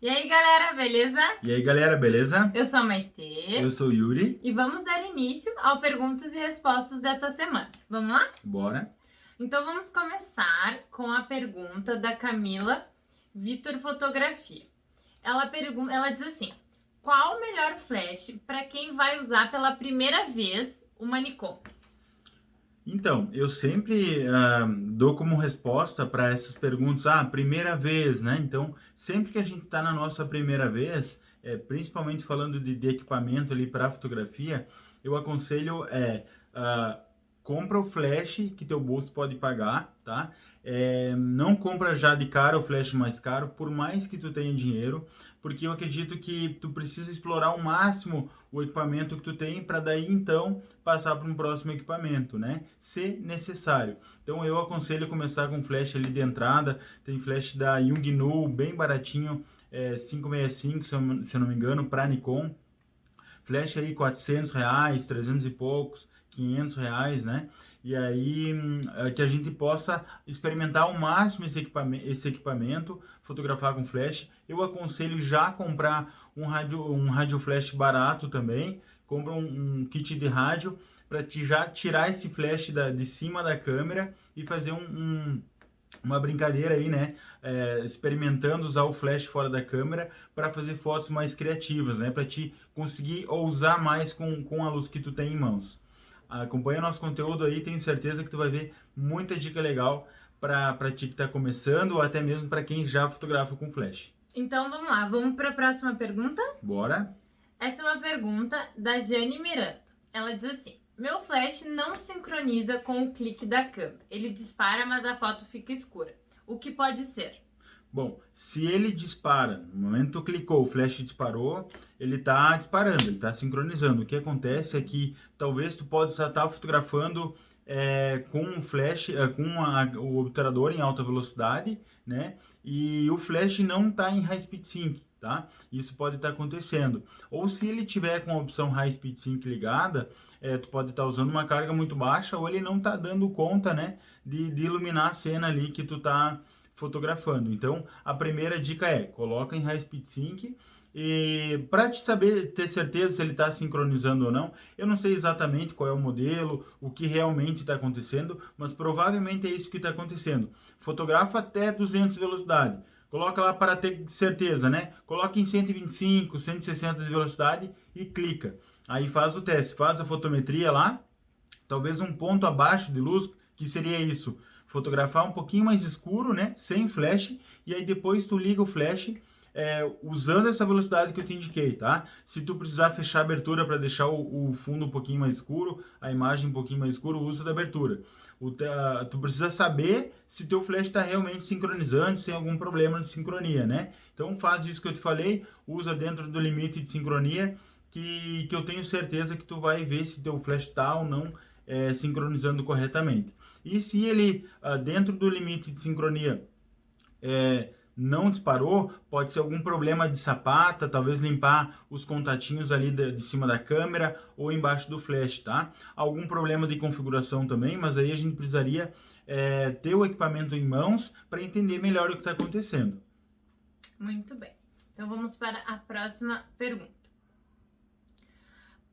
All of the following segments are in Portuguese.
E aí, galera, beleza? E aí, galera, beleza? Eu sou a Maitê. Eu sou o Yuri. E vamos dar início ao perguntas e respostas dessa semana. Vamos lá? Bora. Então vamos começar com a pergunta da Camila Vitor Fotografia. Ela diz assim: qual o melhor flash para quem vai usar pela primeira vez uma Nikon? Então, eu sempre dou como resposta para essas perguntas, primeira vez, né? Então, sempre que a gente está na nossa primeira vez, principalmente falando de equipamento ali para fotografia, eu aconselho compra o flash que teu bolso pode pagar, tá? Não compra já de cara o flash mais caro, por mais que tu tenha dinheiro, porque eu acredito que tu precisa explorar ao máximo o equipamento que tu tem para daí então passar para um próximo equipamento, né? Se necessário. Então eu aconselho começar com flash ali de entrada. Tem flash da Yongnuo bem baratinho, 565 se eu não me engano, para Nikon. Flash aí R$ 400, 300 e poucos, R$ 500, né? E aí que a gente possa experimentar ao máximo esse equipamento, fotografar com flash. Eu aconselho já comprar um rádio flash barato também. Compra um kit de rádio para já tirar esse flash de cima da câmera e fazer uma brincadeira aí, né? Experimentando usar o flash fora da câmera para fazer fotos mais criativas, né? Para te conseguir ousar mais com a luz que tu tem em mãos. Acompanha nosso conteúdo aí, tenho certeza que tu vai ver muita dica legal para ti que está começando ou até mesmo para quem já fotografa com flash. Então vamos lá, vamos para a próxima pergunta? Bora? Essa é uma pergunta da Jane Miranda. Ela diz assim: meu flash não sincroniza com o clique da câmera. Ele dispara, mas a foto fica escura. O que pode ser? Bom, se ele dispara, no momento que tu clicou, o flash disparou, ele está disparando, ele está sincronizando. O que acontece é que talvez tu possa estar fotografando com um flash, o obturador em alta velocidade, né? E o flash não está em High Speed Sync, tá? Isso pode estar acontecendo. Ou se ele tiver com a opção High Speed Sync ligada, tu pode estar usando uma carga muito baixa ou ele não está dando conta, né? De iluminar a cena ali que tu está fotografando. Então, a primeira dica coloca em High Speed Sync. E para te ter certeza se ele está sincronizando ou não, eu não sei exatamente qual é o modelo, o que realmente está acontecendo, mas provavelmente é isso que está acontecendo. Fotografa até 200 velocidade. Coloca lá para ter certeza, né? Coloca em 125, 160 de velocidade e clica. Aí faz o teste, faz a fotometria lá, talvez um ponto abaixo de luz, que seria isso, fotografar um pouquinho mais escuro, né, sem flash, e aí depois tu liga o flash usando essa velocidade que eu te indiquei, tá? Se tu precisar fechar a abertura para deixar o fundo um pouquinho mais escuro, a imagem um pouquinho mais escuro, usa da abertura. Tu precisa saber se teu flash está realmente sincronizando, sem algum problema de sincronia, né? Então faz isso que eu te falei, usa dentro do limite de sincronia, que eu tenho certeza que tu vai ver se teu flash está ou não sincronizando corretamente. E se ele, dentro do limite de sincronia, não disparou, pode ser algum problema de sapata, talvez limpar os contatinhos ali de cima da câmera ou embaixo do flash, tá? Algum problema de configuração também, mas aí a gente precisaria ter o equipamento em mãos para entender melhor o que está acontecendo. Muito bem. Então vamos para a próxima pergunta.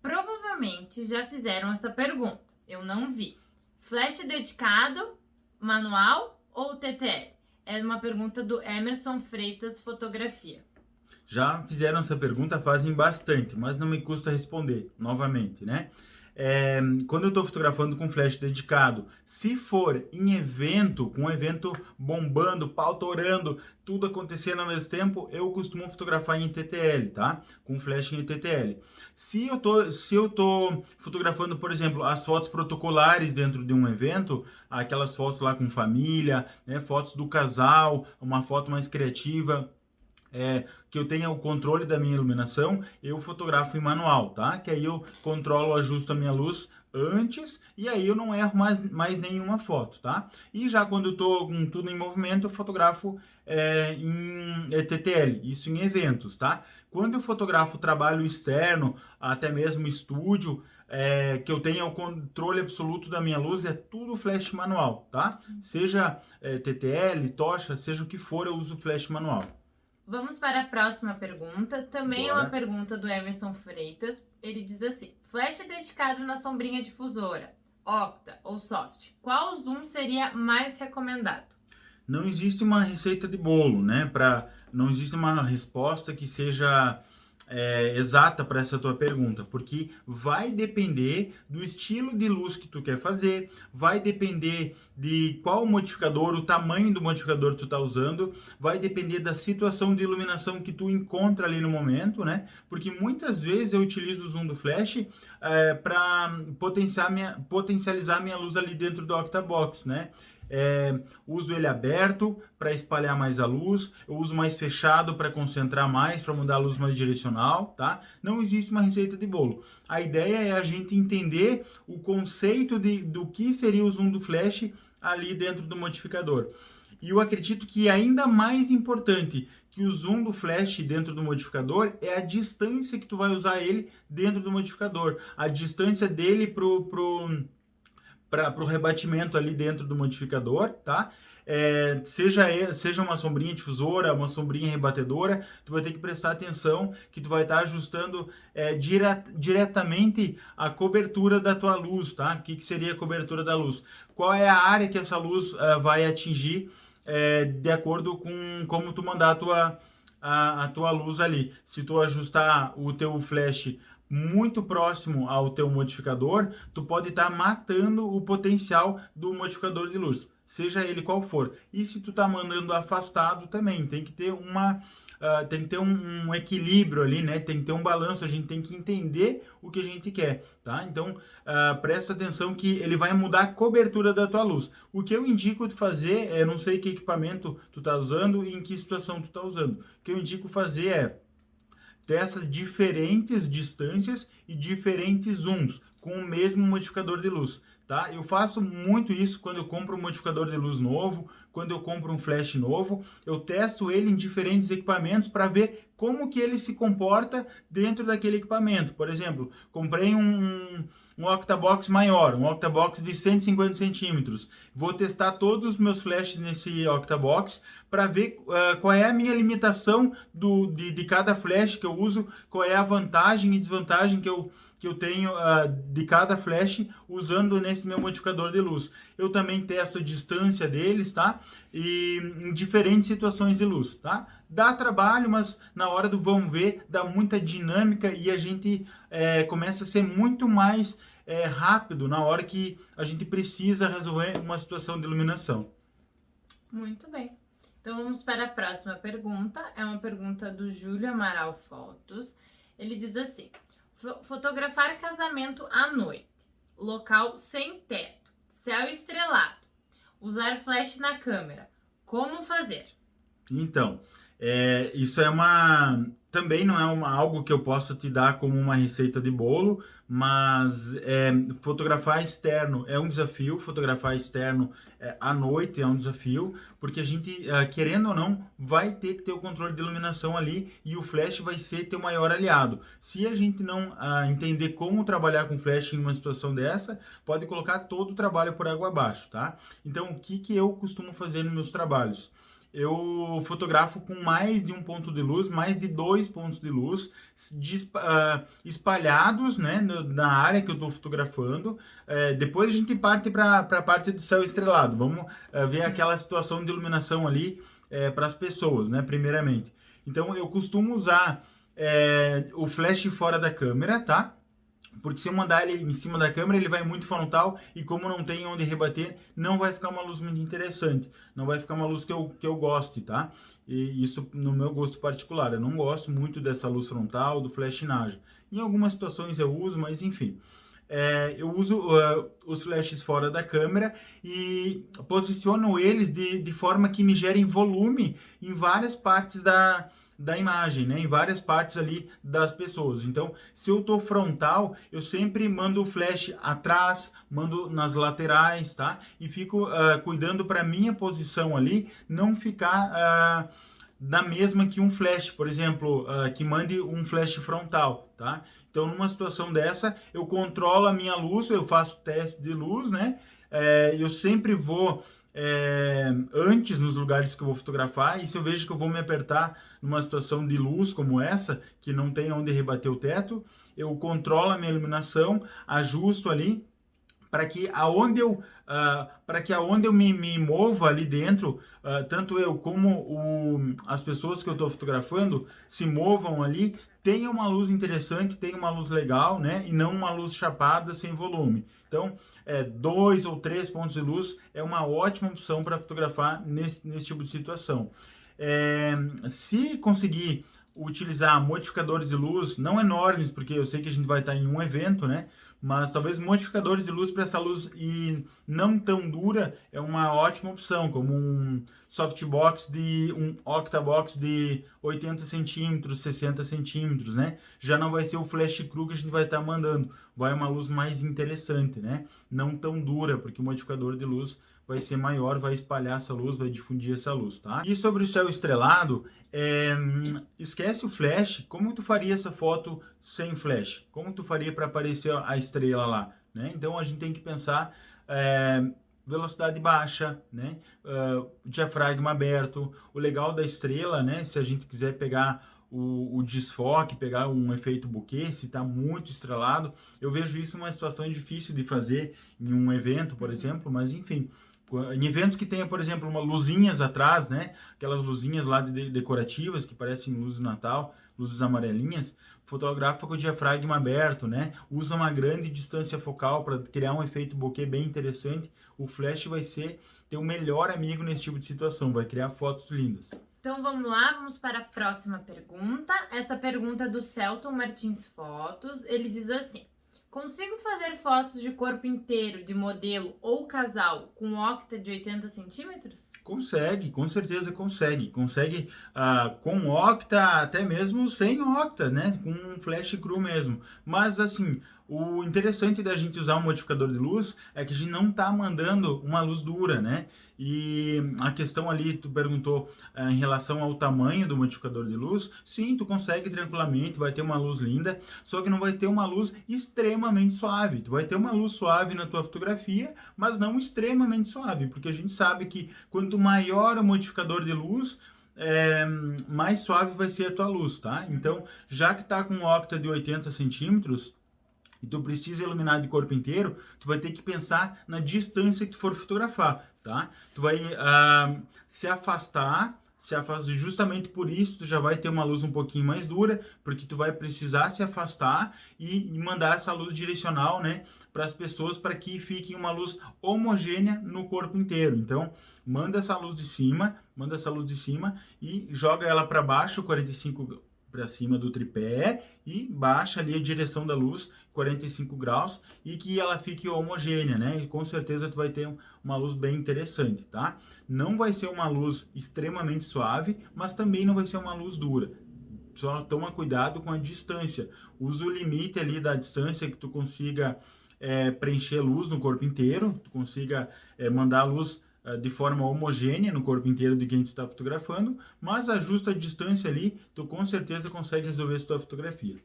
Provavelmente já fizeram essa pergunta. Eu não vi. Flash dedicado, manual ou TTL? É uma pergunta do Emerson Freitas Fotografia. Já fizeram essa pergunta, fazem bastante, mas não me custa responder novamente, né? Quando eu estou fotografando com flash dedicado, se for em evento, com um evento bombando, pau torando, tudo acontecendo ao mesmo tempo, eu costumo fotografar em TTL, tá? Com flash em TTL. Se eu tô fotografando, por exemplo, as fotos protocolares dentro de um evento, aquelas fotos lá com família, né? Fotos do casal, uma foto mais criativa, que eu tenha o controle da minha iluminação, eu fotografo em manual, tá? Que aí eu controlo, ajusto a minha luz antes e aí eu não erro mais nenhuma foto, tá? E já quando eu tô com tudo em movimento, eu fotografo em TTL, isso em eventos, tá? Quando eu fotografo trabalho externo, até mesmo estúdio, que eu tenha o controle absoluto da minha luz, é tudo flash manual, tá? Seja TTL, tocha, seja o que for, eu uso flash manual. Vamos para a próxima pergunta. Também é uma Bora. pergunta do Emerson Freitas. Ele diz assim: flash dedicado na sombrinha difusora, octa ou soft, qual zoom seria mais recomendado? Não existe uma receita de bolo, né? Não existe uma resposta que seja exata para essa tua pergunta, porque vai depender do estilo de luz que tu quer fazer, vai depender de qual modificador, o tamanho do modificador que tu está usando, vai depender da situação de iluminação que tu encontra ali no momento, né? Porque muitas vezes eu utilizo o zoom do flash para potencializar minha luz ali dentro do Octabox, né? Uso ele aberto para espalhar mais a luz, eu uso mais fechado para concentrar mais, para mudar a luz mais direcional, tá? Não existe uma receita de bolo. A ideia é a gente entender o conceito do que seria o zoom do flash ali dentro do modificador. E eu acredito que ainda mais importante que o zoom do flash dentro do modificador é a distância que tu vai usar ele dentro do modificador, a distância dele para o rebatimento ali dentro do modificador, tá? Seja uma sombrinha difusora, uma sombrinha rebatedora, tu vai ter que prestar atenção que tu vai estar ajustando diretamente a cobertura da tua luz, tá? O que seria a cobertura da luz? Qual é a área que essa luz vai atingir de acordo com como tu mandar a tua luz ali. Se tu ajustar o teu flash muito próximo ao teu modificador, tu pode estar matando o potencial do modificador de luz, seja ele qual for. E se tu tá mandando afastado também, tem que ter um equilíbrio ali, né? Tem que ter um balanço, a gente tem que entender o que a gente quer, tá? Então, presta atenção que ele vai mudar a cobertura da tua luz. O que eu indico de fazer, não sei que equipamento tu tá usando e em que situação tu tá usando. O que eu indico fazer dessas diferentes distâncias e diferentes zooms com o mesmo modificador de luz, tá? Eu faço muito isso quando eu compro um modificador de luz novo, quando eu compro um flash novo, eu testo ele em diferentes equipamentos para ver como que ele se comporta dentro daquele equipamento. Por exemplo, comprei um Octabox maior, um Octabox de 150 centímetros. Vou testar todos os meus flashes nesse Octabox para ver qual é a minha limitação de cada flash que eu uso, qual é a vantagem e desvantagem que eu tenho de cada flash usando nesse meu modificador de luz. Eu também testo a distância deles, tá? E em diferentes situações de luz, tá? Dá trabalho, mas na hora do vamos ver, dá muita dinâmica e a gente começa a ser muito mais rápido na hora que a gente precisa resolver uma situação de iluminação. Muito bem. Então vamos para a próxima pergunta. É uma pergunta do Júlio Amaral Fotos. Ele diz assim: fotografar casamento à noite, local sem teto, céu estrelado, usar flash na câmera, como fazer? Então, isso também não é algo que eu possa te dar como uma receita de bolo, mas fotografar externo é um desafio, fotografar externo à noite é um desafio, porque a gente, querendo ou não, vai ter que ter o controle de iluminação ali e o flash vai ser teu maior aliado. Se a gente não entender como trabalhar com flash em uma situação dessa, pode colocar todo o trabalho por água abaixo, tá? Então, o que eu costumo fazer nos meus trabalhos? Eu fotografo com mais de um ponto de luz, mais de 2 pontos de luz espalhados, né, na área que eu estou fotografando. Depois a gente parte para a parte do céu estrelado. Vamos ver aquela situação de iluminação ali para as pessoas, né, primeiramente. Então eu costumo usar o flash fora da câmera, tá? Porque se eu mandar ele em cima da câmera, ele vai muito frontal e como não tem onde rebater, não vai ficar uma luz muito interessante. Não vai ficar uma luz que eu goste, tá? E isso no meu gosto particular. Eu não gosto muito dessa luz frontal, do flash naja. Em algumas situações eu uso, mas enfim. Eu uso os flashes fora da câmera e posiciono eles de forma que me gerem volume em várias partes da imagem, né? Em várias partes ali das pessoas. Então, se eu tô frontal, eu sempre mando o flash atrás, mando nas laterais, tá? E fico cuidando para minha posição ali não ficar da mesma que um flash, por exemplo, que mande um flash frontal, tá? Então, numa situação dessa, eu controlo a minha luz, eu faço teste de luz, né? Eu sempre vou antes nos lugares que eu vou fotografar, e se eu vejo que eu vou me apertar numa situação de luz como essa, que não tem onde rebater o teto, eu controlo a minha iluminação, ajusto ali, para que aonde eu me mova ali dentro, tanto eu como as pessoas que eu estou fotografando se movam ali, tenha uma luz interessante, tenha uma luz legal, né? E não uma luz chapada sem volume. Então, 2 ou 3 pontos de luz é uma ótima opção para fotografar nesse tipo de situação. Se conseguir utilizar modificadores de luz, não enormes, porque eu sei que a gente vai estar em um evento, né? Mas talvez modificadores de luz para essa luz e não tão dura é uma ótima opção, como um softbox um octabox de 80 centímetros, 60 centímetros, né? Já não vai ser o flash cru que a gente vai estar mandando, vai uma luz mais interessante, né? Não tão dura, porque o modificador de luz vai ser maior, vai espalhar essa luz, vai difundir essa luz, tá? E sobre o céu estrelado, esquece o flash. Como tu faria essa foto sem flash? Como tu faria para aparecer a estrela lá, né? Então a gente tem que pensar velocidade baixa, né? Diafragma aberto. O legal da estrela, né? Se a gente quiser pegar o desfoque, pegar um efeito bokeh, se está muito estrelado, eu vejo isso uma situação difícil de fazer em um evento, por exemplo, mas enfim, em eventos que tenha, por exemplo, uma luzinhas atrás, né? Aquelas luzinhas lá decorativas que parecem luzes de Natal, luzes amarelinhas, fotografa com o diafragma aberto, né? Usa uma grande distância focal para criar um efeito bokeh bem interessante. O flash vai ter o melhor amigo nesse tipo de situação, vai criar fotos lindas. Então vamos lá, vamos para a próxima pergunta. Essa pergunta é do Celton Martins Fotos. Ele diz assim: consigo fazer fotos de corpo inteiro de modelo ou casal com octa de 80 centímetros? Consegue, com certeza consegue. Consegue com octa, até mesmo sem octa, né? Com um flash cru mesmo. Mas assim, o interessante da gente usar um modificador de luz é que a gente não está mandando uma luz dura, né? E a questão ali, tu perguntou em relação ao tamanho do modificador de luz. Sim, tu consegue tranquilamente, vai ter uma luz linda, só que não vai ter uma luz extremamente suave. Tu vai ter uma luz suave na tua fotografia, mas não extremamente suave, porque a gente sabe que quanto maior o modificador de luz, mais suave vai ser a tua luz, tá? Então, já que tá com um octa de 80 centímetros, e tu precisa iluminar de corpo inteiro, tu vai ter que pensar na distância que tu for fotografar, tá? Tu vai se afastar, justamente por isso tu já vai ter uma luz um pouquinho mais dura, porque tu vai precisar se afastar e mandar essa luz direcional, né, para as pessoas, para que fique uma luz homogênea no corpo inteiro. Então, manda essa luz de cima e joga ela para baixo, 45 para cima do tripé, e baixa ali a direção da luz 45 graus e que ela fique homogênea, né? E com certeza tu vai ter uma luz bem interessante, tá? Não vai ser uma luz extremamente suave, mas também não vai ser uma luz dura. Só toma cuidado com a distância. Usa o limite ali da distância que tu consiga preencher luz no corpo inteiro, tu consiga mandar a luz de forma homogênea no corpo inteiro de quem tu está fotografando, mas ajusta a distância ali, tu com certeza consegue resolver essa tua fotografia.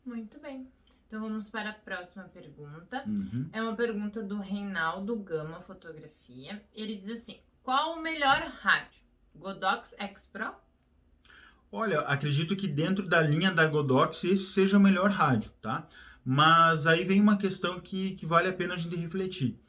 Muito bem. Então vamos para a próxima pergunta. Uhum. É uma pergunta do Reinaldo Gama Fotografia. Ele diz assim: qual o melhor rádio? Godox X Pro? Olha, acredito que dentro da linha da Godox esse seja o melhor rádio, tá? Mas aí vem uma questão que vale a pena a gente refletir.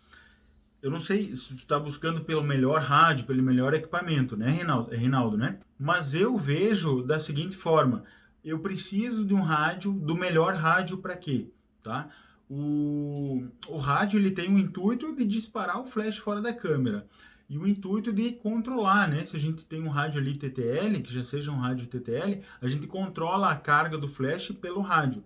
Eu não sei se tu está buscando pelo melhor rádio, pelo melhor equipamento, né, Reinaldo, né? Mas eu vejo da seguinte forma: eu preciso de um rádio, do melhor rádio para quê? Tá? O rádio ele tem o intuito de disparar o flash fora da câmera e o intuito de controlar, né? Se a gente tem um rádio ali TTL, que já seja um rádio TTL, a gente controla a carga do flash pelo rádio.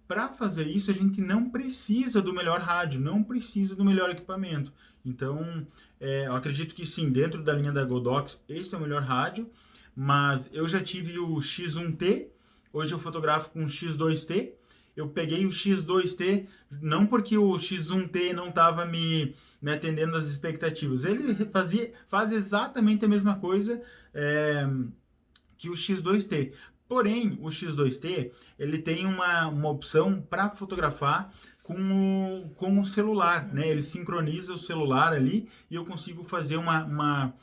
Para fazer isso, a gente não precisa do melhor rádio, não precisa do melhor equipamento. Então, eu acredito que sim, dentro da linha da Godox, esse é o melhor rádio, mas eu já tive o X1T, hoje eu fotografo com o X2T. Eu peguei o X2T, não porque o X1T não estava me atendendo às expectativas, ele faz exatamente a mesma coisa que o X2T. Porém, o X2T, ele tem uma opção para fotografar com o celular, né? Ele sincroniza o celular ali e eu consigo fazer uma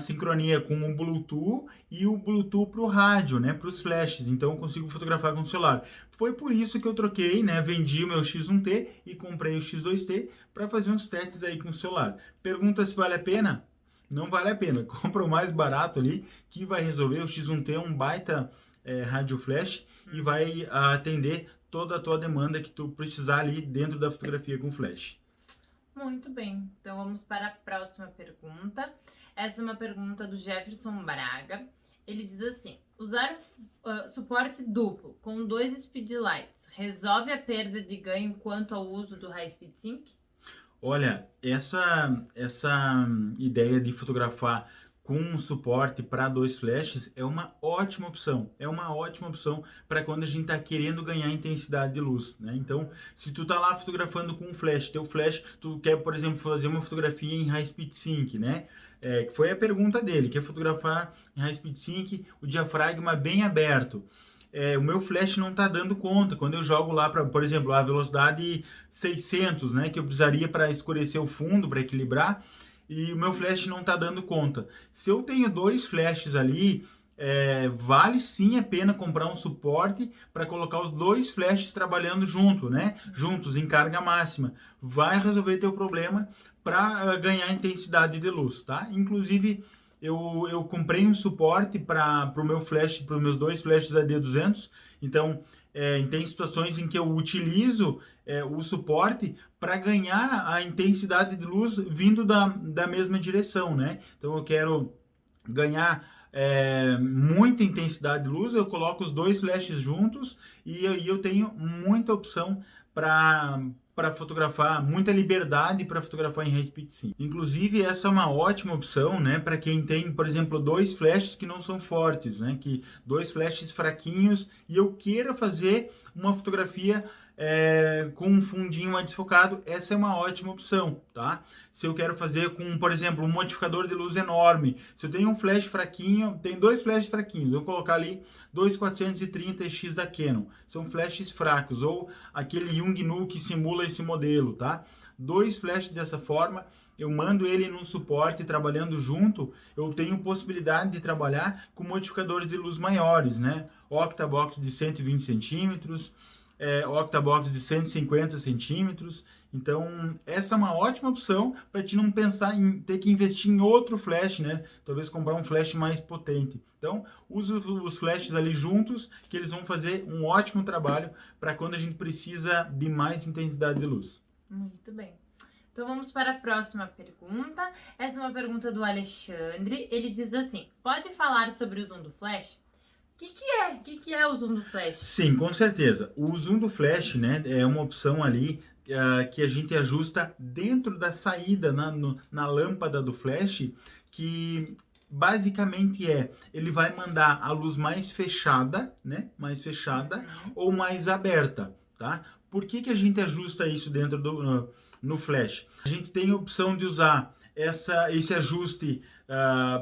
sincronia com o Bluetooth e o Bluetooth para o rádio, né, para os flashes. Então eu consigo fotografar com o celular. Foi por isso que eu troquei, né, vendi o meu X1T e comprei o X2T para fazer uns testes aí com o celular. Pergunta se vale a pena? Não vale a pena. Compra o mais barato ali que vai resolver. O X1T é um baita rádio flash e vai atender toda a tua demanda que tu precisar ali dentro da fotografia com flash. Muito bem, então vamos para a próxima pergunta. Essa é uma pergunta do Jefferson Braga. Ele diz assim: usar suporte duplo com 2 speedlights resolve a perda de ganho quanto ao uso do High Speed Sync? Olha, essa ideia de fotografar com um suporte para 2 flashes é uma ótima opção. É uma ótima opção para quando a gente está querendo ganhar intensidade de luz, né? Então, se tu tá lá fotografando com um flash, teu flash, tu quer, por exemplo, fazer uma fotografia em High Speed Sync, né? Que foi a pergunta dele, quer fotografar em High Speed Sync, o diafragma bem aberto. O meu flash não está dando conta. Quando eu jogo lá, por exemplo, a velocidade 600, né, que eu precisaria para escurecer o fundo, para equilibrar, e o meu flash não está dando conta. Se eu tenho 2 flashes ali, vale sim a pena comprar um suporte para colocar os 2 flashes trabalhando juntos em carga máxima. Vai resolver teu problema para ganhar intensidade de luz, tá? Inclusive, eu comprei um suporte para o meu flash, para os meus 2 flashes AD200. Então, tem situações em que eu utilizo o suporte para ganhar a intensidade de luz vindo da mesma direção, né? Então, eu quero ganhar muita intensidade de luz, eu coloco os 2 flashes juntos e eu tenho muita opção para fotografar, muita liberdade para fotografar em High Speed Sync. Inclusive, essa é uma ótima opção, né, para quem tem, por exemplo, 2 flashes que não são fortes, né, que 2 flashes fraquinhos e eu queira fazer uma fotografia com um fundinho mais desfocado. Essa é uma ótima opção, tá? Se eu quero fazer com, por exemplo, um modificador de luz enorme, se eu tenho um flash fraquinho, tem 2 flashes fraquinhos, eu vou colocar ali 2430X da Canon, são flashes fracos, ou aquele Yongnuo que simula esse modelo, tá? 2 flashes dessa forma, eu mando ele num suporte trabalhando junto, eu tenho possibilidade de trabalhar com modificadores de luz maiores, né? Octabox de 120 centímetros, Octabox de 150 centímetros. Então, essa é uma ótima opção para te não pensar em ter que investir em outro flash, né? Talvez comprar um flash mais potente. Então, use os flashes ali juntos, que eles vão fazer um ótimo trabalho para quando a gente precisa de mais intensidade de luz. Muito bem. Então, vamos para a próxima pergunta. Essa é uma pergunta do Alexandre. Ele diz assim: pode falar sobre o zoom do flash? O que é o zoom do flash? Sim, com certeza. O zoom do flash, né, é uma opção ali que a gente ajusta dentro da saída na lâmpada do flash, que basicamente ele vai mandar a luz mais fechada, né, ou mais aberta, tá? Por que a gente ajusta isso dentro no flash? A gente tem a opção de usar esse ajuste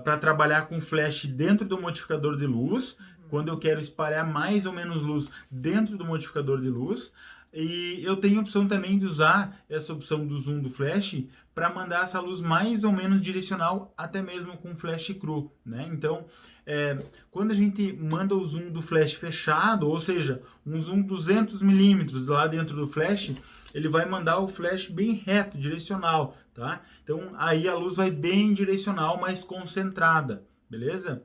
para trabalhar com flash dentro do modificador de luz, quando eu quero espalhar mais ou menos luz dentro do modificador de luz. E eu tenho a opção também de usar essa opção do zoom do flash para mandar essa luz mais ou menos direcional, até mesmo com flash cru, né? Então, quando a gente manda o zoom do flash fechado, ou seja, um zoom 200 milímetros lá dentro do flash, ele vai mandar o flash bem reto, direcional, tá? Então, aí a luz vai bem direcional, mais concentrada, beleza?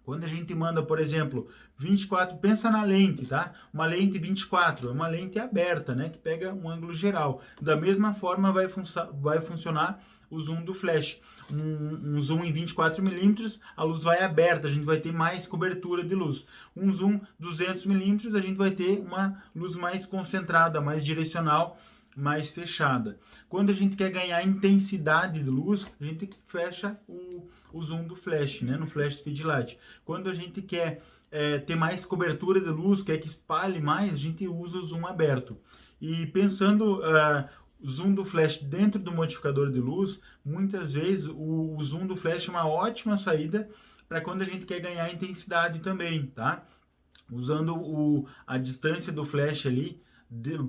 Quando a gente manda, por exemplo, 24, pensa na lente, tá? Uma lente 24, é uma lente aberta, né? Que pega um ângulo geral. Da mesma forma vai funcionar o zoom do flash. Um zoom em 24 milímetros, a luz vai aberta, a gente vai ter mais cobertura de luz. Um zoom 200 milímetros, a gente vai ter uma luz mais concentrada, mais direcional, mais fechada. Quando a gente quer ganhar intensidade de luz, a gente fecha o zoom do flash, né, no flash speedlight. Quando a gente quer ter mais cobertura de luz, quer que espalhe mais, a gente usa o zoom aberto. E pensando zoom do flash dentro do modificador de luz, muitas vezes o zoom do flash é uma ótima saída para quando a gente quer ganhar intensidade também, tá? Usando a distância do flash ali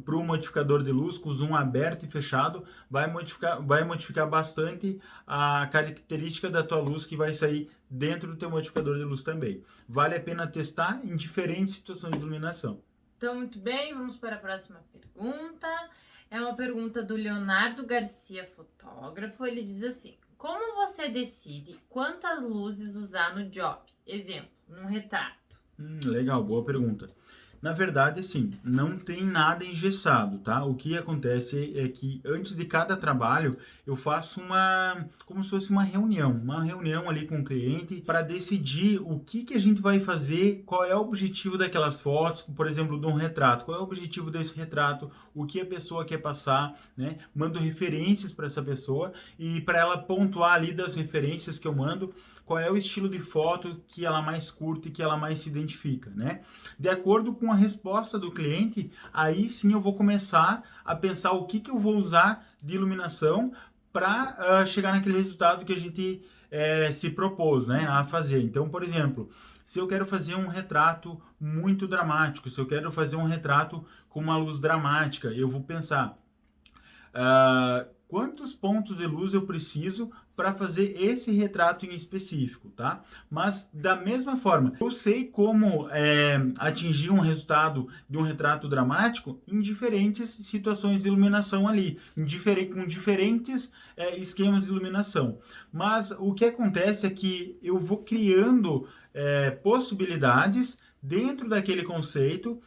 para o modificador de luz, com o zoom aberto e fechado, vai modificar bastante a característica da tua luz que vai sair dentro do teu modificador de luz também. Vale a pena testar em diferentes situações de iluminação. Então, muito bem, vamos para a próxima pergunta. É uma pergunta do Leonardo Garcia, fotógrafo. Ele diz assim: como você decide quantas luzes usar no job? Exemplo, num retrato. Legal, boa pergunta. Na verdade, assim, não tem nada engessado, tá? O que acontece é que antes de cada trabalho eu faço como se fosse uma reunião ali com o cliente para decidir o que a gente vai fazer, qual é o objetivo daquelas fotos, por exemplo, de um retrato, qual é o objetivo desse retrato, o que a pessoa quer passar, né? Mando referências para essa pessoa e para ela pontuar ali das referências que eu mando, qual é o estilo de foto que ela mais curte e que ela mais se identifica, né? De acordo com a resposta do cliente, aí sim eu vou começar a pensar o que eu vou usar de iluminação para chegar naquele resultado que a gente se propôs, né, a fazer. Então, por exemplo, se eu quero fazer um retrato muito dramático, se eu quero fazer um retrato com uma luz dramática, eu vou pensar quantos pontos de luz eu preciso para fazer esse retrato em específico, tá? Mas da mesma forma, eu sei como atingir um resultado de um retrato dramático em diferentes situações de iluminação ali, com diferentes esquemas de iluminação. Mas o que acontece é que eu vou criando possibilidades dentro daquele conceito,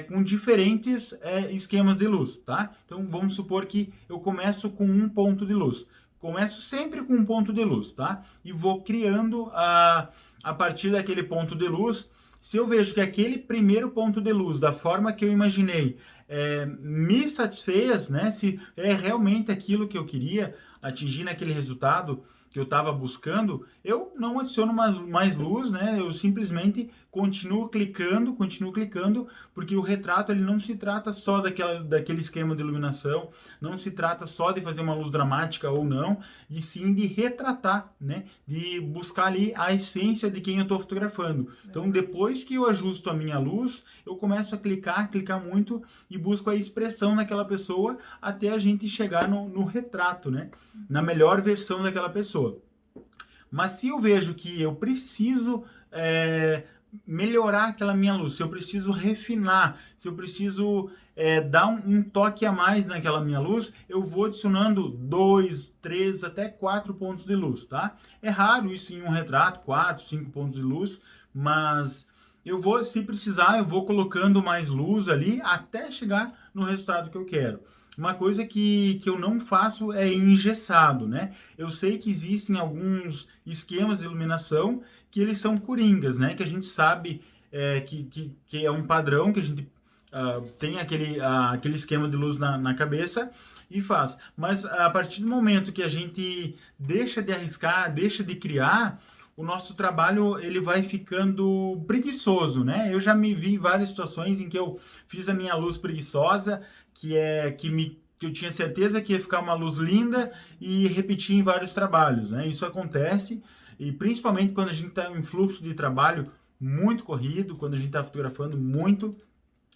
com diferentes esquemas de luz, tá? Então vamos supor que eu começo com um ponto de luz. Começo sempre com um ponto de luz, tá? E vou criando a partir daquele ponto de luz. Se eu vejo que aquele primeiro ponto de luz, da forma que eu imaginei, me satisfez, né? Se é realmente aquilo que eu queria atingir naquele resultado que eu estava buscando, eu não adiciono mais luz, né? Eu simplesmente continuo clicando, porque o retrato ele não se trata só daquele esquema de iluminação, não se trata só de fazer uma luz dramática ou não, e sim de retratar, né? De buscar ali a essência de quem eu estou fotografando. Então, depois que eu ajusto a minha luz, eu começo a clicar muito e busco a expressão daquela pessoa até a gente chegar no retrato, né? Na melhor versão daquela pessoa. Mas se eu vejo que eu preciso melhorar aquela minha luz, se eu preciso refinar, se eu preciso dar um toque a mais naquela minha luz, eu vou adicionando 2, 3, até 4 pontos de luz, tá? É raro isso em um retrato, 4, 5 pontos de luz, mas se precisar, eu vou colocando mais luz ali até chegar no resultado que eu quero. Uma coisa que eu não faço é engessado, né? Eu sei que existem alguns esquemas de iluminação que eles são coringas, né? Que a gente sabe que é um padrão, que a gente tem aquele esquema de luz na cabeça e faz. Mas a partir do momento que a gente deixa de arriscar, deixa de criar, o nosso trabalho ele vai ficando preguiçoso, né? Eu já me vi em várias situações em que eu fiz a minha luz preguiçosa, que eu tinha certeza que ia ficar uma luz linda e repetir em vários trabalhos, né? Isso acontece, e principalmente quando a gente está em fluxo de trabalho muito corrido, quando a gente está fotografando muito,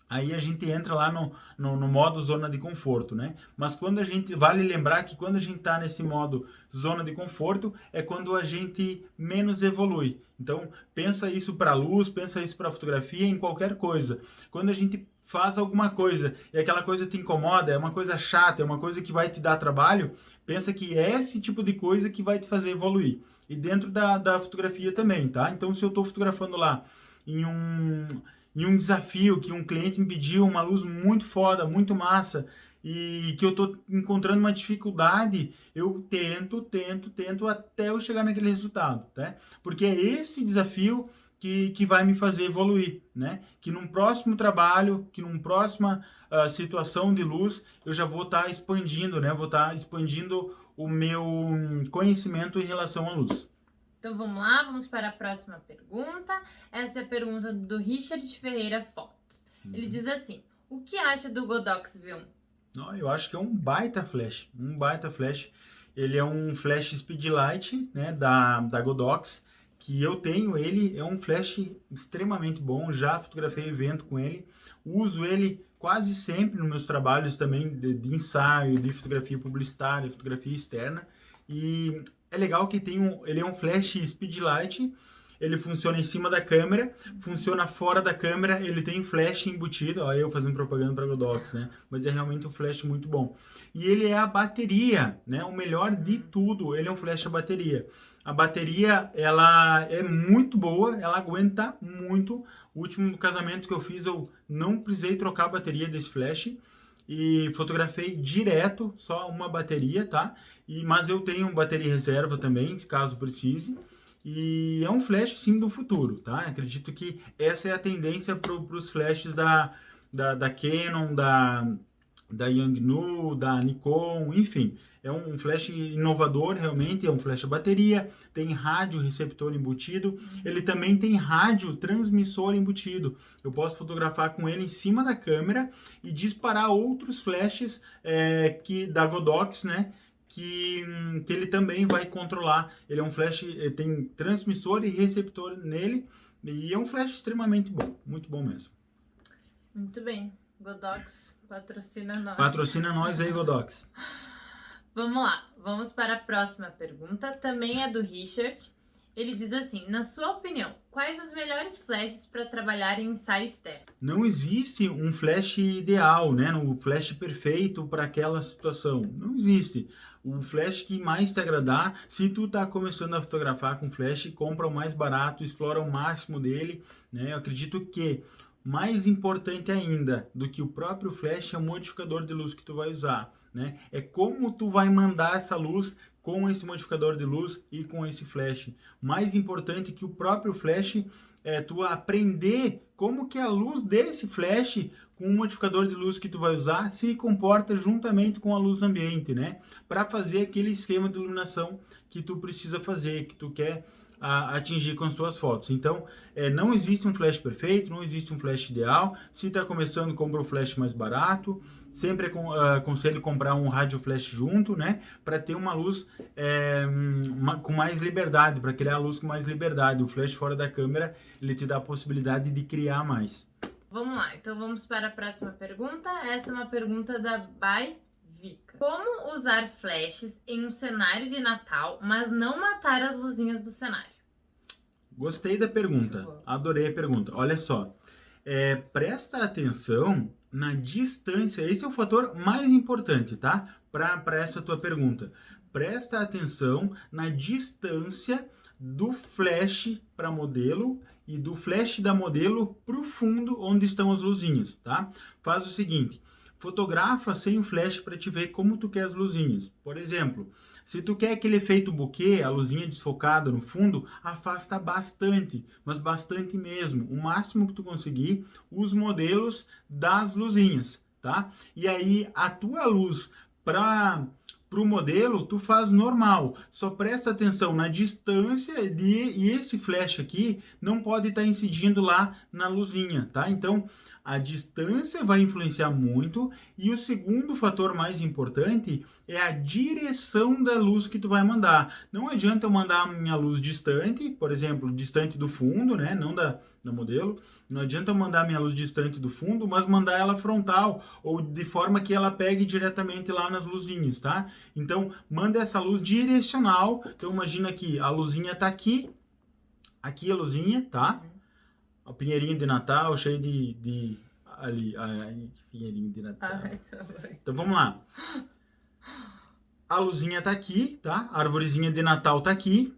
aí a gente entra lá no modo zona de conforto, né? Mas vale lembrar que quando a gente está nesse modo zona de conforto, é quando a gente menos evolui. Então, pensa isso para a luz, pensa isso para a fotografia, em qualquer coisa. Quando a gente faz alguma coisa e aquela coisa te incomoda, é uma coisa chata, é uma coisa que vai te dar trabalho, pensa que é esse tipo de coisa que vai te fazer evoluir. E dentro da fotografia também, tá? Então, se eu estou fotografando lá em um desafio que um cliente me pediu, uma luz muito foda, muito massa, e que eu estou encontrando uma dificuldade, eu tento até eu chegar naquele resultado, tá? Porque é esse desafio que vai me fazer evoluir, né? Que num próximo trabalho, que numa próxima situação de luz, eu já vou estar expandindo, né? Vou estar expandindo o meu conhecimento em relação à luz. Então vamos lá, vamos para a próxima pergunta. Essa é a pergunta do Richard Ferreira Fotos. Ele diz assim: o que acha do Godox V1? Eu acho que é um baita flash, Ele é um flash speedlight, né, da Godox, que eu tenho, ele é um flash extremamente bom, já fotografei evento com ele, uso ele quase sempre nos meus trabalhos também de ensaio, de fotografia publicitária, fotografia externa, e é legal que ele é um flash speedlight, ele funciona em cima da câmera, funciona fora da câmera, ele tem flash embutido, ó, eu fazendo propaganda para Godox, né? Mas é realmente um flash muito bom. E ele é a bateria, né? O melhor de tudo, ele é um flash a bateria. A bateria, ela é muito boa, ela aguenta muito. O último casamento que eu fiz, eu não precisei trocar a bateria desse flash e fotografei direto, só uma bateria, tá? Mas eu tenho bateria reserva também, caso precise. E é um flash, sim, do futuro, tá? Acredito que essa é a tendência para os flashes da Canon, da Yangnu, da Nikon, enfim. É um flash inovador, realmente, é um flash a bateria, tem rádio receptor embutido, ele também tem rádio transmissor embutido. Eu posso fotografar com ele em cima da câmera e disparar outros flashes da Godox, né? Que ele também vai controlar. Ele é um flash, tem transmissor e receptor nele, e é um flash extremamente bom, muito bom mesmo. Muito bem, Godox, patrocina nós. Patrocina nós aí, Godox. Vamos lá, vamos para a próxima pergunta, também é do Richard. Ele diz assim, na sua opinião, quais os melhores flashes para trabalhar em ensaio externo? Não existe um flash ideal, né? Um flash perfeito para aquela situação. Não existe. O flash que mais te agradar, se tu tá começando a fotografar com flash, compra o mais barato, explora o máximo dele, né? Eu acredito que mais importante ainda do que o próprio flash é o modificador de luz que tu vai usar, né? É como tu vai mandar essa luz com esse modificador de luz e com esse flash. Mais importante que o próprio flash é tu aprender como que a luz desse flash com o modificador de luz que tu vai usar se comporta juntamente com a luz ambiente, né? Para fazer aquele esquema de iluminação que tu precisa fazer, que tu quer atingir com as tuas fotos. Então, não existe um flash perfeito, não existe um flash ideal. Se está começando, compra o flash mais barato. Sempre aconselho comprar um rádio flash junto, né? Para ter uma luz com mais liberdade, para criar a luz com mais liberdade. O flash fora da câmera, ele te dá a possibilidade de criar mais. Vamos lá, então vamos para a próxima pergunta. Essa é uma pergunta da Bai Vika. Como usar flashes em um cenário de Natal, mas não matar as luzinhas do cenário? Gostei da pergunta, adorei a pergunta. Olha só, presta atenção na distância, esse é o fator mais importante, tá? Para essa tua pergunta. Presta atenção na distância do flash para modelo e do flash da modelo para o fundo onde estão as luzinhas, tá? Faz o seguinte, fotografa sem o flash para te ver como tu quer as luzinhas. Por exemplo, se tu quer aquele efeito bokeh, a luzinha desfocada no fundo, afasta bastante, mas bastante mesmo. O máximo que tu conseguir, os modelos das luzinhas, tá? E aí a tua luz para o modelo, tu faz normal. Só presta atenção na distância e esse flash aqui não pode estar incidindo lá na luzinha, tá? Então, a distância vai influenciar muito e o segundo fator mais importante é a direção da luz que tu vai mandar. Não adianta eu mandar a minha luz distante, por exemplo, distante do fundo, né? Não da modelo. Não adianta eu mandar a minha luz distante do fundo, mas mandar ela frontal ou de forma que ela pegue diretamente lá nas luzinhas, tá? Então, manda essa luz direcional. Então, imagina que a luzinha tá aqui a luzinha, tá? O pinheirinho de Natal, cheio de ali, pinheirinho de Natal. Então vamos lá. A luzinha tá aqui, tá? A arvorezinha de Natal tá aqui.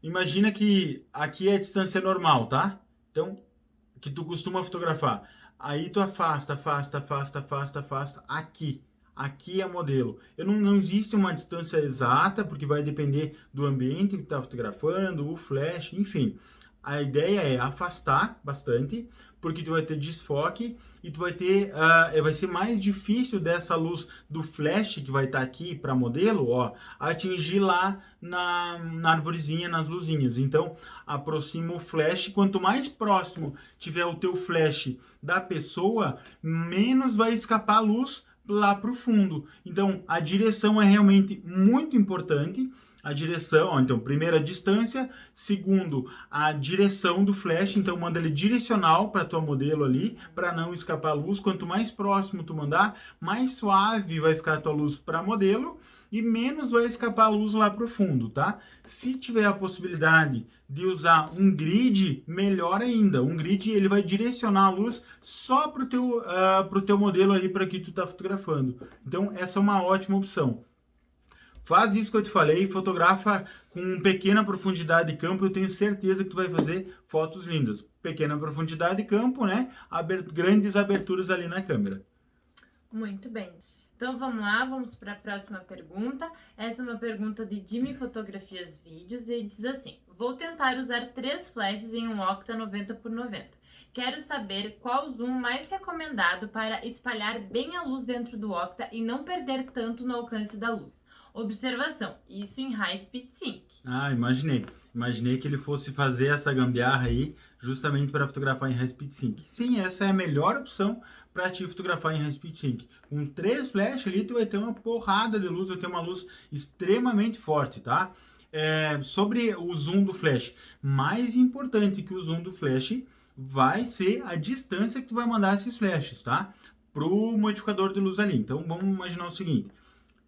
Imagina que aqui é a distância normal, tá? Então, que tu costuma fotografar. Aí tu afasta aqui. Aqui é modelo. Não existe uma distância exata, porque vai depender do ambiente que tu tá fotografando, o flash, enfim. A ideia é afastar bastante, porque tu vai ter desfoque e tu vai ter, vai ser mais difícil dessa luz do flash que vai estar aqui para modelo, ó, atingir lá na arvorezinha, nas luzinhas. Então, aproxima o flash. Quanto mais próximo tiver o teu flash da pessoa, menos vai escapar a luz lá para o fundo. Então, a direção é realmente muito importante. a direção, ó, então, primeiro a distância, segundo a direção do flash, então manda ele direcional para tua modelo ali, para não escapar a luz. Quanto mais próximo tu mandar, mais suave vai ficar a tua luz para modelo e menos vai escapar a luz lá pro fundo, tá? Se tiver a possibilidade de usar um grid, melhor ainda. Um grid, ele vai direcionar a luz só pro teu modelo aí para que tu tá fotografando. Então, essa é uma ótima opção. Faz isso que eu te falei, fotografa com pequena profundidade de campo, eu tenho certeza que tu vai fazer fotos lindas. Pequena profundidade de campo, né? Grandes aberturas ali na câmera. Muito bem. Então vamos lá, vamos para a próxima pergunta. Essa é uma pergunta de Jimmy Fotografias Vídeos e diz assim: vou tentar usar 3 flashes em um Octa 90x90. Quero saber qual zoom mais recomendado para espalhar bem a luz dentro do Octa e não perder tanto no alcance da luz. Observação, isso em High Speed Sync. Ah, imaginei. Imaginei que ele fosse fazer essa gambiarra aí justamente para fotografar em High Speed Sync. Sim, essa é a melhor opção para te fotografar em High Speed Sync. Com 3 flashes ali, tu vai ter uma porrada de luz, vai ter uma luz extremamente forte, tá? Sobre o zoom do flash, mais importante que o zoom do flash vai ser a distância que tu vai mandar esses flashes, tá? Pro modificador de luz ali. Então, vamos imaginar o seguinte.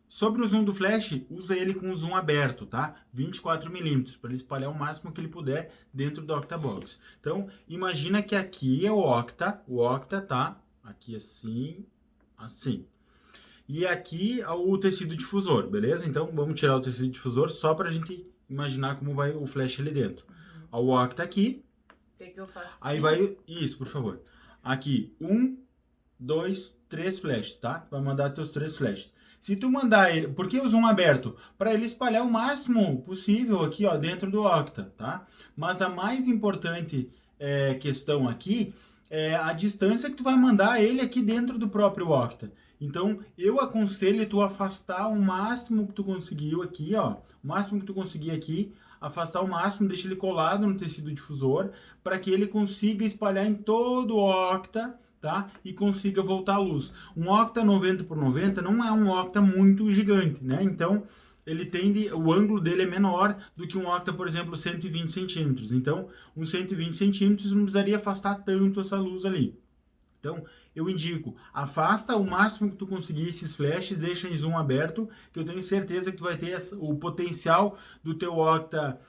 Sobre o zoom do flash, usa ele com o zoom aberto, tá? 24mm, para ele espalhar o máximo que ele puder dentro do Octabox. Então, imagina que aqui é o Octa tá aqui assim, assim. E aqui é o tecido difusor, beleza? Então, vamos tirar o tecido difusor só para a gente imaginar como vai o flash ali dentro. O Octa aqui. O que eu faço? Aí vai, isso, por favor. Aqui, 1, 2, 3 flashes, tá? Vai mandar teus 3 flashes. Se tu mandar ele, por que o zoom aberto? Para ele espalhar o máximo possível aqui, ó, dentro do Octa, tá? Mas a mais importante questão aqui é a distância que tu vai mandar ele aqui dentro do próprio Octa. Então, eu aconselho tu afastar o máximo que tu conseguiu aqui, ó, o máximo que tu conseguir aqui, afastar o máximo, deixa ele colado no tecido difusor, para que ele consiga espalhar em todo o Octa, tá? E consiga voltar à luz. Um Octa 90x90 não é um Octa muito gigante, né? Então, o ângulo dele é menor do que um Octa, por exemplo, 120 centímetros. Então, uns 120 centímetros não precisaria afastar tanto essa luz ali. Então, eu indico, afasta o máximo que tu conseguir esses flashes, deixa em zoom aberto, que eu tenho certeza que tu vai ter o potencial do teu Octa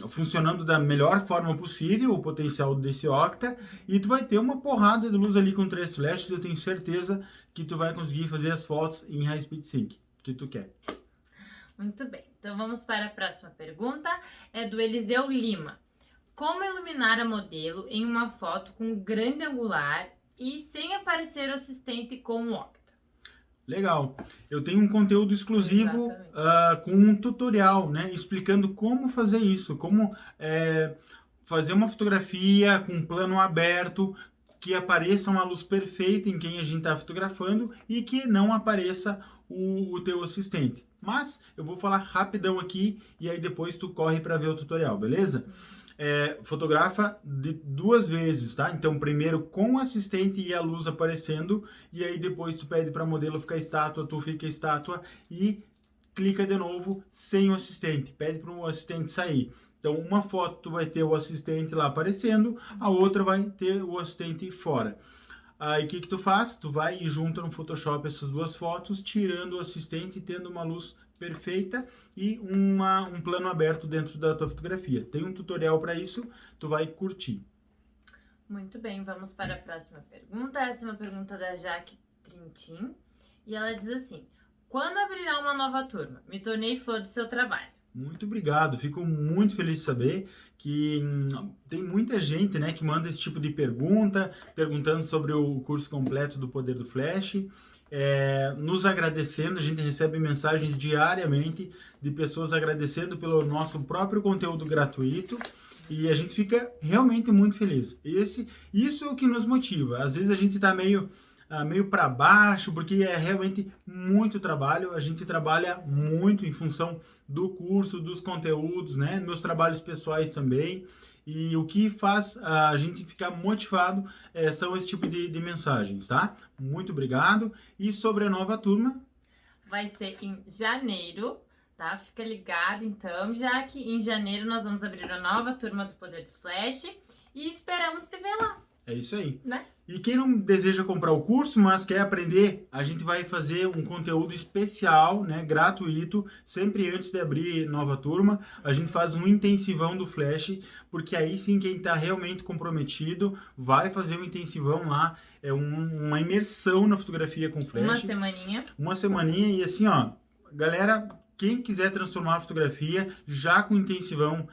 funcionando da melhor forma possível, o potencial desse Octa, e tu vai ter uma porrada de luz ali com 3 flashes, eu tenho certeza que tu vai conseguir fazer as fotos em High Speed Sync que tu quer. Muito bem, então vamos para a próxima pergunta, é do Eliseu Lima. Como iluminar a modelo em uma foto com grande angular e sem aparecer o assistente com o Octa? Legal. Eu tenho um conteúdo exclusivo com um tutorial, né, explicando como fazer isso, como fazer uma fotografia com um plano aberto, que apareça uma luz perfeita em quem a gente está fotografando e que não apareça o teu assistente. Mas eu vou falar rapidão aqui e aí depois tu corre para ver o tutorial, beleza? Fotografa de 2 vezes, tá? Então, primeiro com o assistente e a luz aparecendo, e aí depois tu pede para o modelo ficar estátua, tu fica estátua e clica de novo sem o assistente. Pede para o assistente sair. Então, uma foto tu vai ter o assistente lá aparecendo, a outra vai ter o assistente fora. Aí, o que tu faz? Tu vai e junta no Photoshop essas 2 fotos, tirando o assistente e tendo uma luz perfeita e um plano aberto dentro da tua fotografia. Tem um tutorial para isso, tu vai curtir. Muito bem, vamos para a próxima pergunta. Essa é uma pergunta da Jaque Trintin e ela diz assim: quando abrirá uma nova turma? Me tornei fã do seu trabalho. Muito obrigado, fico muito feliz de saber que tem muita gente, né, que manda esse tipo de pergunta, perguntando sobre o curso completo do Poder do Flash. Nos agradecendo, a gente recebe mensagens diariamente de pessoas agradecendo pelo nosso próprio conteúdo gratuito e a gente fica realmente muito feliz. Isso é o que nos motiva. Às vezes a gente está meio para baixo, porque é realmente muito trabalho, a gente trabalha muito em função do curso, dos conteúdos, né, meus trabalhos pessoais também. E o que faz a gente ficar motivado são esse tipo de mensagens, tá? Muito obrigado. E sobre a nova turma? Vai ser em janeiro, tá? Fica ligado, então, já que em janeiro nós vamos abrir a nova turma do Poder do Flash e esperamos te ver lá. É isso aí. Né? E quem não deseja comprar o curso, mas quer aprender, a gente vai fazer um conteúdo especial, né, gratuito, sempre antes de abrir nova turma. A gente faz um intensivão do Flash, porque aí sim quem está realmente comprometido vai fazer um intensivão lá, uma imersão na fotografia com Flash. Uma semaninha e assim, ó, galera, quem quiser transformar a fotografia, já com intensivão,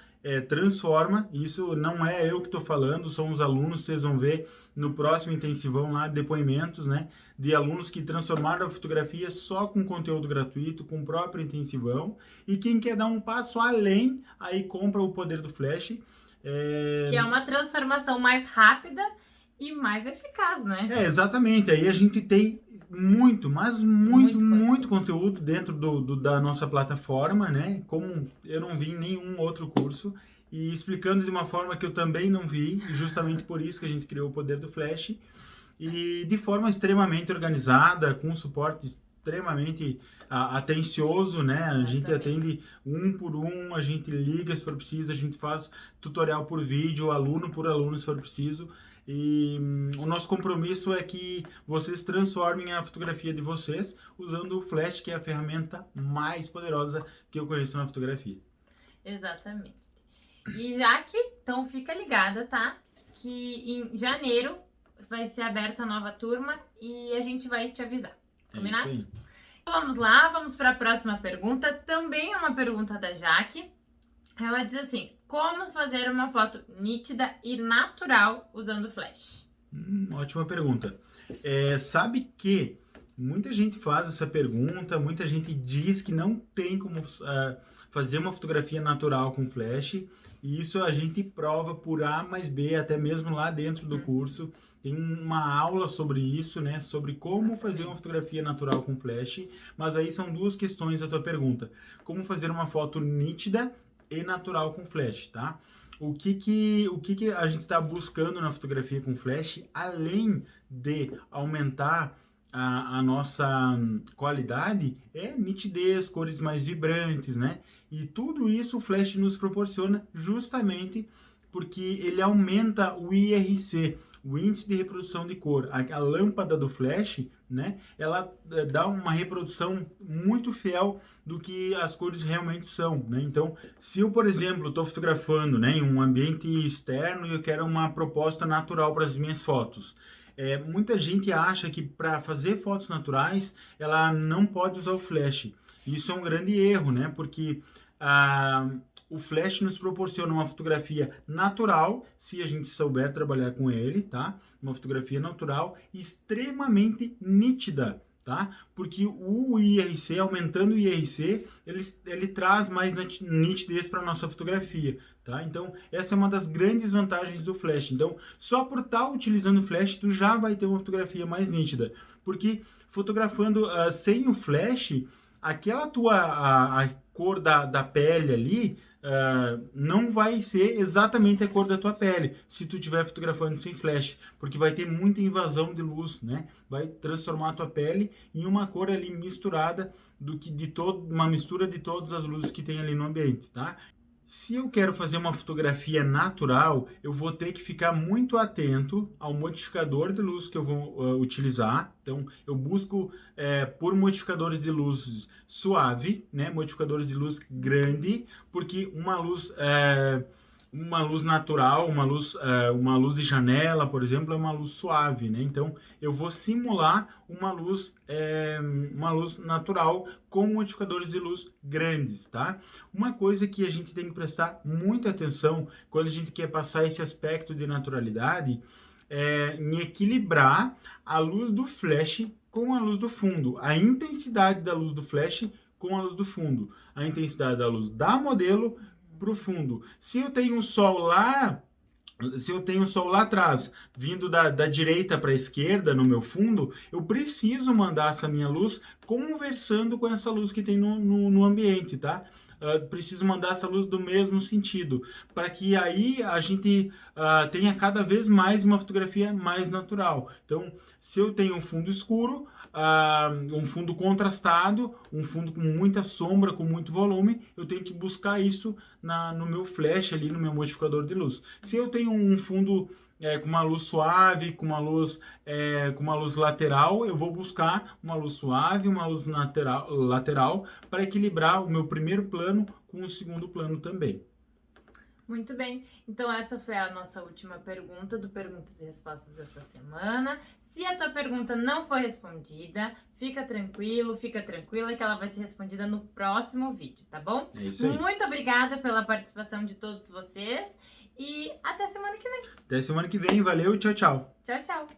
transforma. Isso não é eu que estou falando, são os alunos, vocês vão ver no próximo intensivão lá, depoimentos, né, de alunos que transformaram a fotografia só com conteúdo gratuito, com o próprio intensivão. E quem quer dar um passo além, aí compra o Poder do Flash. Que é uma transformação mais rápida e mais eficaz, né? Exatamente. Aí a gente tem muito, mas muito conteúdo dentro da nossa plataforma, né? Como eu não vi em nenhum outro curso, e explicando de uma forma que eu também não vi, justamente por isso que a gente criou o Poder do Flash, e de forma extremamente organizada, com suporte extremamente atencioso, né? A gente atende um por um, a gente liga se for preciso, a gente faz tutorial por vídeo, aluno por aluno se for preciso. E o nosso compromisso é que vocês transformem a fotografia de vocês usando o Flash, que é a ferramenta mais poderosa que eu conheço na fotografia. Exatamente. E já que, então fica ligada, tá? Que em janeiro vai ser aberta a nova turma e a gente vai te avisar. Combinado? Então, vamos lá, vamos para a próxima pergunta. Também é uma pergunta da Jaque. Ela diz assim: como fazer uma foto nítida e natural usando Flash? Ótima pergunta. Sabe que muita gente faz essa pergunta, muita gente diz que não tem como fazer uma fotografia natural com Flash, e isso a gente prova por A mais B, até mesmo lá dentro do curso. Tem uma aula sobre isso, né? Sobre como fazer uma fotografia natural com Flash. Mas aí são duas questões da tua pergunta. Como fazer uma foto nítida e natural com Flash, tá? O que a gente está buscando na fotografia com Flash, além de aumentar a nossa qualidade, é nitidez, cores mais vibrantes, né? E tudo isso o Flash nos proporciona justamente porque ele aumenta o IRC, o índice de reprodução de cor. A lâmpada do Flash, né, ela dá uma reprodução muito fiel do que as cores realmente são, né? Então, se eu, por exemplo, estou fotografando, né, em um ambiente externo e eu quero uma proposta natural para as minhas fotos, muita gente acha que para fazer fotos naturais ela não pode usar o Flash. Isso é um grande erro, né? Porque o Flash nos proporciona uma fotografia natural, se a gente souber trabalhar com ele, tá? Uma fotografia natural extremamente nítida, tá? Porque o IRC, aumentando o IRC, ele traz mais nitidez para a nossa fotografia, tá? Então, essa é uma das grandes vantagens do Flash. Então, só por estar utilizando o Flash, tu já vai ter uma fotografia mais nítida. Porque fotografando sem o Flash, aquela a cor da pele ali, não vai ser exatamente a cor da tua pele se tu estiver fotografando sem Flash, porque vai ter muita invasão de luz, né? Vai transformar a tua pele em uma cor ali misturada uma mistura de todas as luzes que tem ali no ambiente, tá? Se eu quero fazer uma fotografia natural, eu vou ter que ficar muito atento ao modificador de luz que eu vou utilizar. Então, eu busco por modificadores de luz suave, né? Modificadores de luz grande, porque uma luz natural, uma luz de janela, por exemplo, é uma luz suave, né? Então, eu vou simular uma luz natural com modificadores de luz grandes, tá? Uma coisa que a gente tem que prestar muita atenção quando a gente quer passar esse aspecto de naturalidade é em equilibrar a luz do Flash com a luz do fundo, a intensidade da luz do Flash com a luz do fundo, a intensidade da luz da modelo para o fundo. Se eu tenho um sol lá atrás, vindo da direita para a esquerda no meu fundo, eu preciso mandar essa minha luz conversando com essa luz que tem no ambiente, tá? preciso mandar essa luz do mesmo sentido, para que aí a gente tenha cada vez mais uma fotografia mais natural. Então, se eu tenho um fundo escuro, um fundo contrastado, um fundo com muita sombra, com muito volume, eu tenho que buscar isso no meu flash ali, no meu modificador de luz. Se eu tenho um fundo com uma luz suave, com uma luz lateral, eu vou buscar uma luz suave, uma luz lateral para equilibrar o meu primeiro plano com o segundo plano também. Muito bem, então essa foi a nossa última pergunta do Perguntas e Respostas dessa semana. Se a tua pergunta não foi respondida, fica tranquilo, fica tranquila que ela vai ser respondida no próximo vídeo, tá bom? É isso aí. Muito obrigada pela participação de todos vocês e até semana que vem. Até semana que vem, valeu, tchau, tchau. Tchau, tchau.